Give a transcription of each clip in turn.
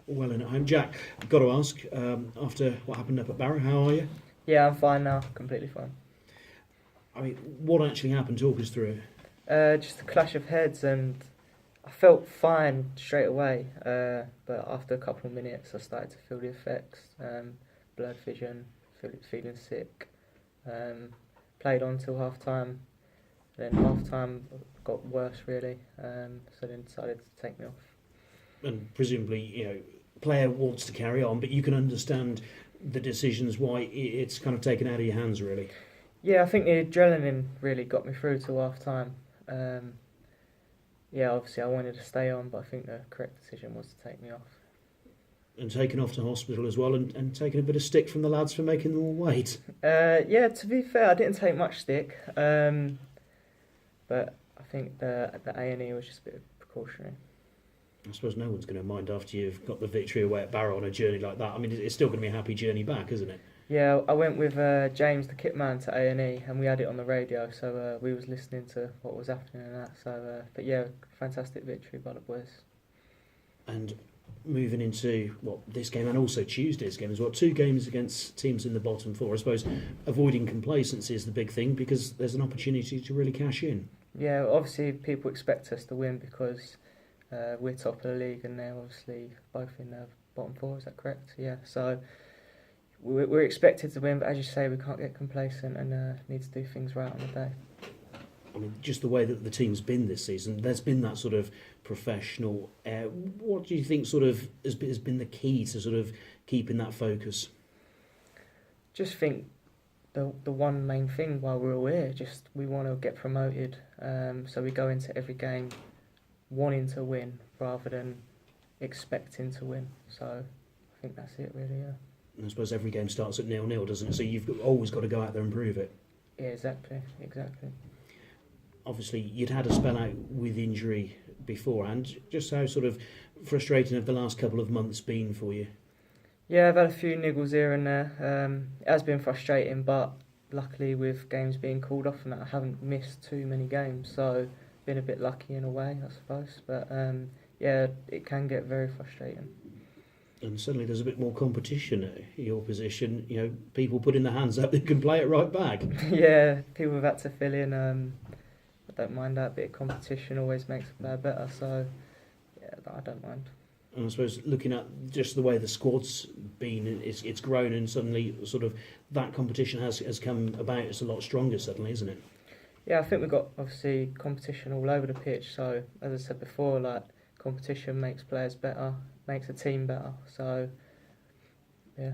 well and at home. Jack, I've got to ask, after what happened up at Barrow, how are you? Yeah, I'm fine now, completely fine. I mean, what actually happened? Talk us through it. Just a clash of heads, and I felt fine straight away. But after a couple of minutes, I started to feel the effects: blurred vision, feeling sick. Played on till half time. Then half time got worse really. So then decided to take me off. And presumably, player wants to carry on, but you can understand the decisions why it's kind of taken out of your hands, really. Yeah, I think the adrenaline really got me through till half time. Yeah, obviously I wanted to stay on, but I think the correct decision was to take me off. And taken off to hospital as well, and taken a bit of stick from the lads for making them all wait. Yeah, to be fair, I didn't take much stick, but I think the A&E was just a bit precautionary. I suppose no one's going to mind after you've got the victory away at Barrow on a journey like that. I mean, it's still going to be a happy journey back, isn't it? Yeah, I went with James, the kit man, to A&E, and we had it on the radio, so we was listening to what was happening and that. So, but yeah, fantastic victory by the boys. And moving into this game and also Tuesday's game as well, 2 games against teams in the bottom 4. I suppose avoiding complacency is the big thing because there's an opportunity to really cash in. Yeah, obviously people expect us to win because we're top of the league and they're obviously both in the bottom 4. Is that correct? Yeah. So we're expected to win, but as you say, we can't get complacent and need to do things right on the day. I mean, just the way that the team's been this season, there's been that sort of professional air. What do you think sort of has been the key to sort of keeping that focus? Just think the one main thing while we're all here, just we want to get promoted. So we go into every game wanting to win rather than expecting to win. So I think that's it really, yeah. And I suppose every game starts at 0-0, doesn't it? So always got to go out there and prove it. Yeah, exactly. Obviously, you'd had a spell out with injury beforehand. Just how sort of frustrating have the last couple of months been for you? Yeah, I've had a few niggles here and there. It has been frustrating, but luckily with games being called off and that, I haven't missed too many games. So been a bit lucky in a way, I suppose. But yeah, it can get very frustrating. And suddenly there's a bit more competition at your position. People putting their hands up that can play it right back. Yeah, people have had to fill in. I don't mind that. Bit of competition always makes a player better. So yeah, I don't mind. And I suppose looking at just the way the squad's been, it's grown, and suddenly sort of that competition has come about. It's a lot stronger suddenly, isn't it? Yeah, I think we've got obviously competition all over the pitch. So as I said before, like competition makes players better, makes a team better. So yeah.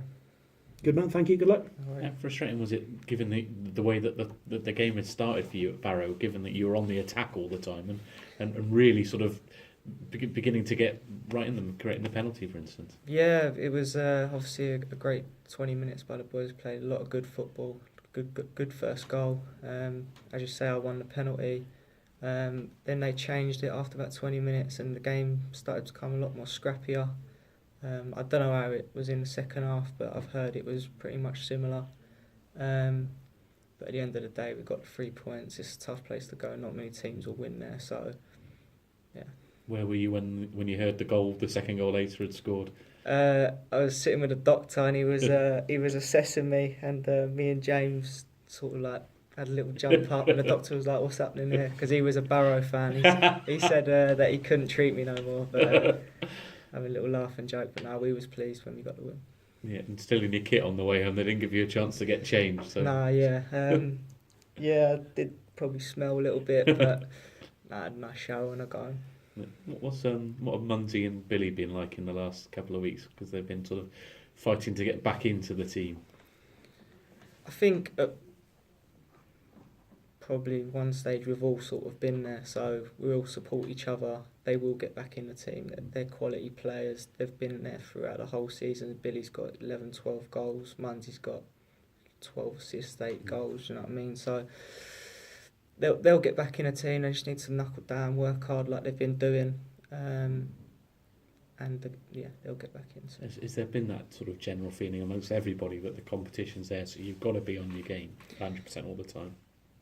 Good man, thank you. Good luck. How frustrating was it, given the way that the game had started for you at Barrow, given that you were on the attack all the time and really sort of beginning to get right in them, creating the penalty, for instance? Yeah, it was obviously a great 20 minutes by the boys. Played a lot of good football, good first goal. As you say, I won the penalty. Then they changed it after about 20 minutes and the game started to become a lot more scrappier. I don't know how it was in the second half, but I've heard it was pretty much similar. But at the end of the day, we got 3 points. It's a tough place to go. Not many teams will win there. So, yeah. Where were you when you heard the second goal later had scored? I was sitting with a doctor and he was assessing me, and me and James sort of like had a little jump up, and the doctor was like, "What's happening here?" Because he was a Barrow fan. He said that he couldn't treat me no more. But have a little laugh and joke. But no, we was pleased when we got the win. Yeah, and still in your kit on the way home. They didn't give you a chance to get changed. So. Nah, yeah, yeah, I did probably smell a little bit, but I had a nice shower when I got home. What have Munsey and Billy been like in the last couple of weeks? Because they've been sort of fighting to get back into the team. I think probably one stage we've all sort of been there, so we all support each other. They will get back in the team. They're quality players. They've been there throughout the whole season. Billy's got 11, 12 goals. Munsey's got 12 assists, 8 goals, you know what I mean? So they'll get back in a team. They just need to knuckle down, work hard like they've been doing. Yeah, they'll get back in. Has there been that sort of general feeling amongst everybody that the competition's there, so you've got to be on your game 100% all the time?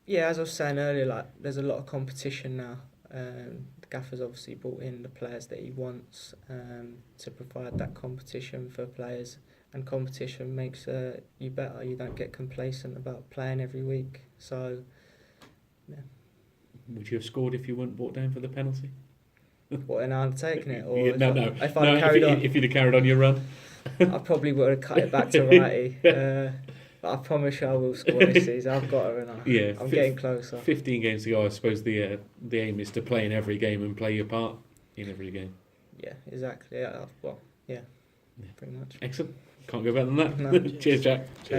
Yeah, as I was saying earlier, like there's a lot of competition now. The gaffer's obviously brought in the players that he wants to provide that competition for players, and competition makes you better. You don't get complacent about playing every week. So, yeah. Would you have scored if you weren't brought down for the penalty? What, and I'd taken it? Or If I'd carried on? If you'd have carried on your run. I probably would have cut it back to righty. But I promise you I will score this season. I've got her, and I'm getting closer. 15 games to go. I suppose the aim is to play in every game and play your part in every game. Yeah, exactly. Pretty much. Excellent. Can't go better than that. No. Cheers, Jack. Cheers.